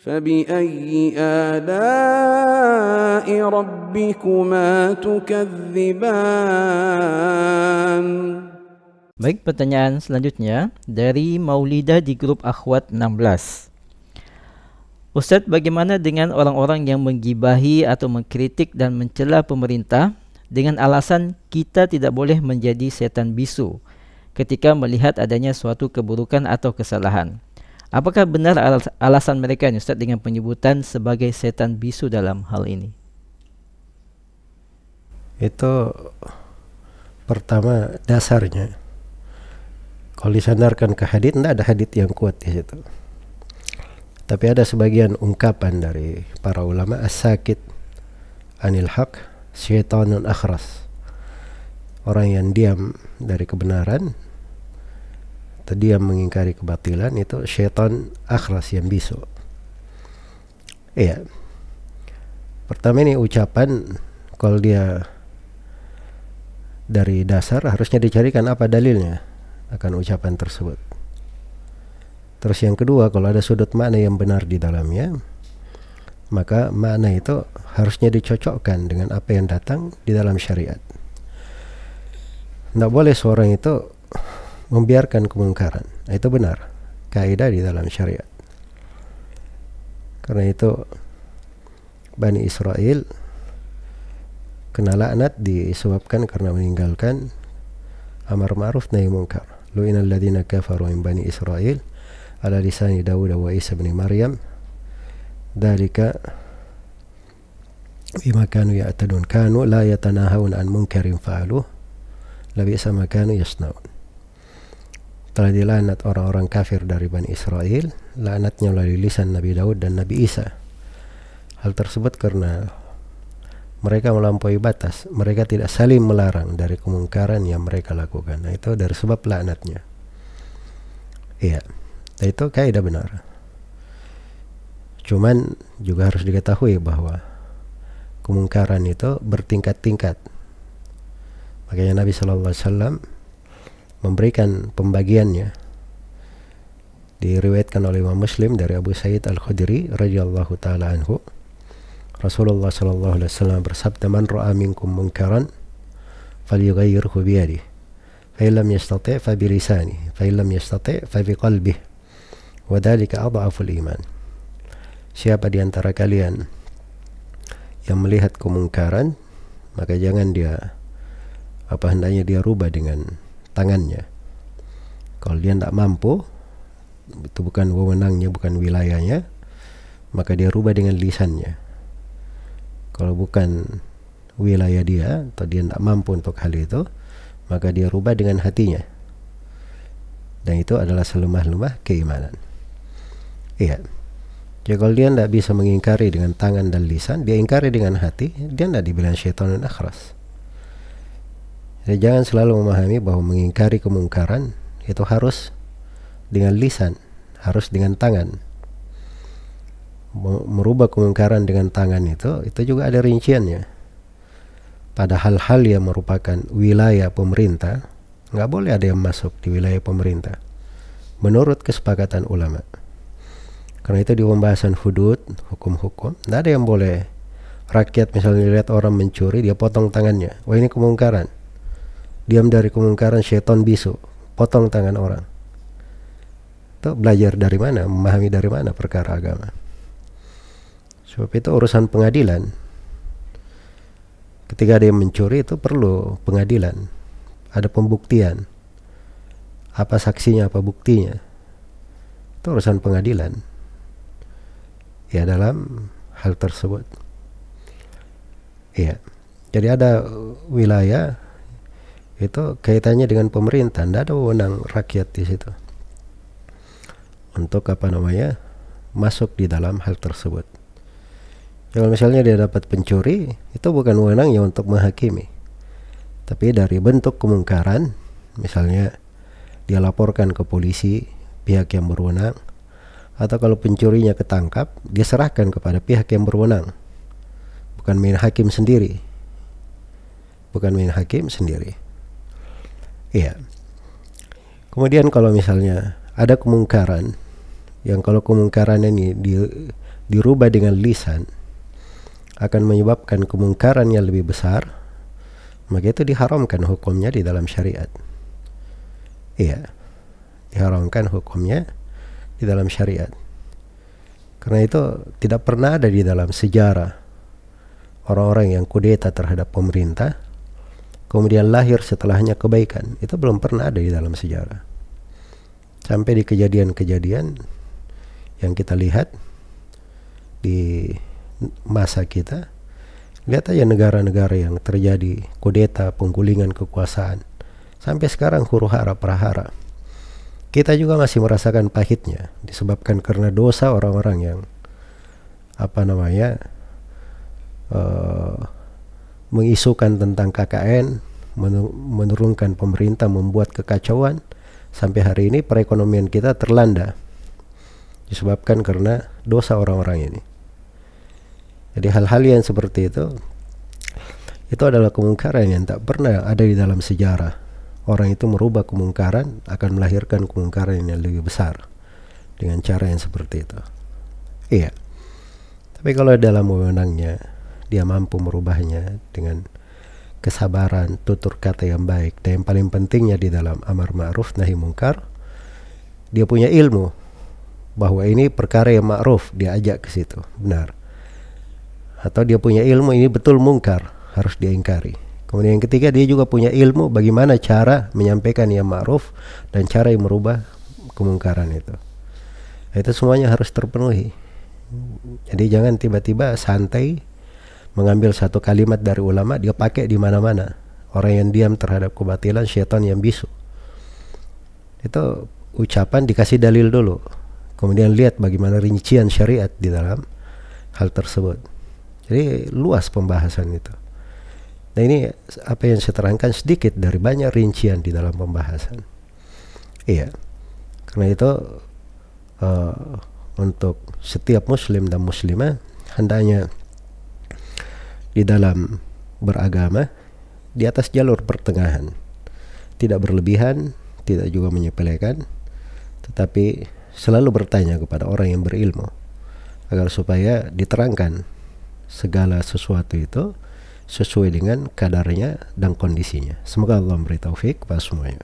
فبأي آلاء ربكما تكذبان. Baik, pertanyaan selanjutnya dari Maulidah di grup Akhwat 16. Ustadz, bagaimana dengan orang-orang yang menggibahi atau mengkritik dan mencela pemerintah dengan alasan kita tidak boleh menjadi setan bisu ketika melihat adanya suatu keburukan atau kesalahan? Apakah benar alasan mereka ini, Ustadz, dengan penyebutan sebagai setan bisu dalam hal ini? Itu pertama dasarnya, kalau disandarkan ke hadits, tidak ada hadits yang kuat di situ. Tapi ada sebagian ungkapan dari para ulama, as-sakit anil haq syaitanun akhras. Orang yang diam dari kebenaran, diam mengingkari kebatilan, itu syaitan akhras yang bisu. Iya. Pertama ini ucapan, kalau dia dari dasar harusnya dicarikan apa dalilnya akan ucapan tersebut. Terus yang kedua, kalau ada sudut makna yang benar di dalamnya, maka makna itu harusnya dicocokkan dengan apa yang datang di dalam syariat. Tidak boleh seorang itu membiarkan kemungkaran. Itu benar, kaidah di dalam syariat. Karena itu Bani Israel kena laknat disebabkan karena meninggalkan amar ma'ruf nahi munkar. Lu'inal ladzina kafaru min Bani Israel ala lisani Dawud wa Isa bin Maryam dzalika bima kanu ya'tadun kanu la yatanahawna an munkarin fa'aluh labi'sa ma kanu yasnaun. Telah dilaknat orang-orang kafir dari Bani Israel, laknatnya melalui lisan Nabi Daud dan Nabi Isa. Hal tersebut karena mereka melampaui batas, mereka tidak saling melarang dari kemungkaran yang mereka lakukan. Nah, itu dari sebab laknatnya. Iya, nah, itu kaidah benar. Cuman juga harus diketahui bahwa kemungkaran itu bertingkat-tingkat. Makanya Nabi Sallallahu Alaihi Wasallam memberikan pembagiannya. Diriwayatkan oleh Imam Muslim dari Abu Sa'id Al-Khudri radhiyallahu taala anhu, Rasulullah sallallahu alaihi wasallam bersabda, "Man ra'a minkum munkaran falyughayyirhu bi yadihi, fa illam yastati' fa bi lisanihi, fa illam yastati' fa bi qalbihi, wa dzalika adhaful iman." Siapa di antara kalian yang melihat kemungkaran, maka jangan dia hendaknya dia rubah dengan tangannya. Kalau dia tidak mampu, itu bukan wewenangnya, bukan wilayahnya, maka dia rubah dengan lisannya. Kalau bukan wilayah dia, atau dia tidak mampu untuk hal itu, maka dia rubah dengan hatinya. Dan itu adalah selemah-lemah keimanan. Iya. Jadi kalau dia tidak bisa mengingkari dengan tangan dan lisan, dia ingkari dengan hati, dia tidak dibilang syaitanun akhras. Jadi jangan selalu memahami bahwa mengingkari kemungkaran itu harus dengan lisan, harus dengan tangan. Merubah kemungkaran dengan tangan itu juga ada rinciannya. Pada hal-hal yang merupakan wilayah pemerintah, nggak boleh ada yang masuk di wilayah pemerintah menurut kesepakatan ulama. Karena itu di pembahasan hudud, hukum-hukum, nggak ada yang boleh rakyat misalnya lihat orang mencuri, dia potong tangannya. Wah, ini kemungkaran. Diam dari kemungkaran, syaitan bisu, potong tangan orang. Itu belajar dari mana, memahami dari mana perkara agama. Sebab itu urusan pengadilan. Ketika ada yang mencuri, itu perlu pengadilan, ada pembuktian, apa saksinya, apa buktinya. Itu urusan pengadilan ya dalam hal tersebut. Iya, jadi ada wilayah itu kaitannya dengan pemerintah, tidak ada wewenang rakyat di situ untuk masuk di dalam hal tersebut. Kalau misalnya dia dapat pencuri, itu bukan wewenangnya untuk menghakimi, tapi dari bentuk kemungkaran, misalnya dia laporkan ke polisi, pihak yang berwenang, atau kalau pencurinya ketangkap, dia serahkan kepada pihak yang berwenang, bukan main hakim sendiri. Iya. Kemudian kalau misalnya ada kemungkaran, yang kalau kemungkaran ini dirubah dengan lisan akan menyebabkan kemungkaran yang lebih besar, maka itu diharamkan hukumnya di dalam syariat. Iya, diharamkan hukumnya di dalam syariat. Karena itu tidak pernah ada di dalam sejarah orang-orang yang kudeta terhadap pemerintah kemudian lahir setelahnya kebaikan. Itu belum pernah ada di dalam sejarah. Sampai di kejadian-kejadian yang kita lihat di masa kita, lihat aja negara-negara yang terjadi kudeta, penggulingan kekuasaan, sampai sekarang huru-hara prahara. Kita juga masih merasakan pahitnya, disebabkan karena dosa orang-orang yang mengisukan tentang KKN, menurunkan pemerintah, membuat kekacauan. Sampai hari ini perekonomian kita terlanda, disebabkan karena dosa orang-orang ini. Jadi hal-hal yang seperti itu adalah kemungkaran yang tak pernah ada di dalam sejarah. Orang itu merubah kemungkaran akan melahirkan kemungkaran yang lebih besar dengan cara yang seperti itu. Iya. Tapi kalau dalam wewenangnya dia mampu merubahnya dengan kesabaran, tutur kata yang baik, dan yang paling pentingnya di dalam amar ma'ruf nahi mungkar, dia punya ilmu bahwa ini perkara yang ma'ruf, dia ajak ke situ, benar. Atau dia punya ilmu ini betul mungkar, harus diingkari. Kemudian yang ketiga, dia juga punya ilmu bagaimana cara menyampaikan yang ma'ruf dan cara yang merubah kemungkaran itu. Itu semuanya harus terpenuhi. Jadi jangan tiba-tiba santai mengambil satu kalimat dari ulama dia pakai di mana-mana. Orang yang diam terhadap kebatilan, syaitan yang bisu. Itu ucapan dikasih dalil dulu, kemudian lihat bagaimana rincian syariat di dalam hal tersebut. Jadi luas pembahasan itu. Nah ini apa yang saya terangkan sedikit dari banyak rincian di dalam pembahasan. Iya, karena itu untuk setiap muslim dan muslimah hendaknya di dalam beragama di atas jalur pertengahan, tidak berlebihan, tidak juga menyepelekan, tetapi selalu bertanya kepada orang yang berilmu agar supaya diterangkan segala sesuatu itu sesuai dengan kadarnya dan kondisinya. Semoga Allah memberi taufik kepada semuanya.